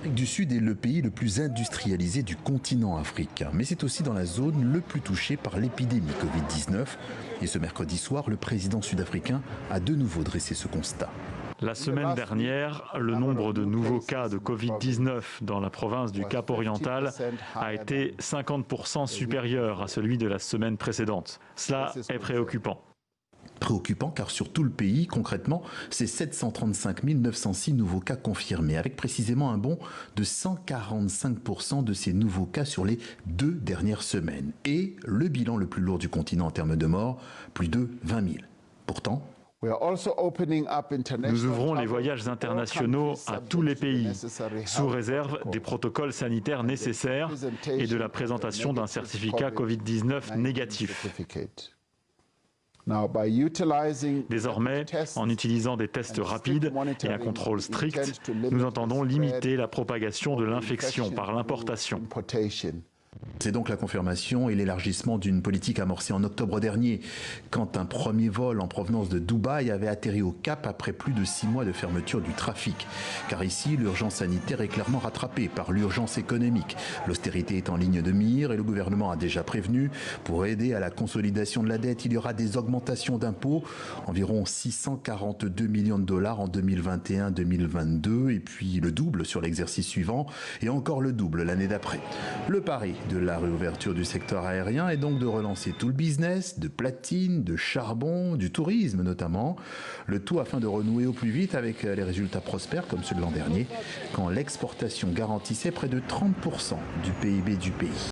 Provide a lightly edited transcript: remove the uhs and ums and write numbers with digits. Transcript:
L'Afrique du Sud est le pays le plus industrialisé du continent africain, mais c'est aussi dans la zone le plus touchée par l'épidémie Covid-19. Et ce mercredi soir, le président sud-africain a de nouveau dressé ce constat. La semaine dernière, le nombre de nouveaux cas de Covid-19 dans la province du Cap-Oriental a été 50% supérieur à celui de la semaine précédente. Cela est préoccupant. Préoccupant car sur tout le pays, concrètement, c'est 735 906 nouveaux cas confirmés, avec précisément un bond de 145% de ces nouveaux cas sur les 2 dernières semaines. Et le bilan le plus lourd du continent en termes de morts, plus de 20 000. Pourtant, nous ouvrons les voyages internationaux à tous les pays, sous réserve des protocoles sanitaires nécessaires et de la présentation d'un certificat Covid-19 négatif. Désormais, en utilisant des tests rapides et un contrôle strict, nous entendons limiter la propagation de l'infection par l'importation. C'est donc la confirmation et l'élargissement d'une politique amorcée en octobre dernier, quand un premier vol en provenance de Dubaï avait atterri au Cap après plus de 6 mois de fermeture du trafic. Car ici, l'urgence sanitaire est clairement rattrapée par l'urgence économique. L'austérité est en ligne de mire et le gouvernement a déjà prévenu. Pour aider à la consolidation de la dette, il y aura des augmentations d'impôts, environ 642 millions de dollars en 2021-2022, et puis le double sur l'exercice suivant, et encore le double l'année d'après. Le pari de la réouverture du secteur aérien est donc de relancer tout le business, de platine, de charbon, du tourisme notamment, le tout afin de renouer au plus vite avec les résultats prospères comme ceux de l'an dernier, quand l'exportation garantissait près de 30% du PIB du pays.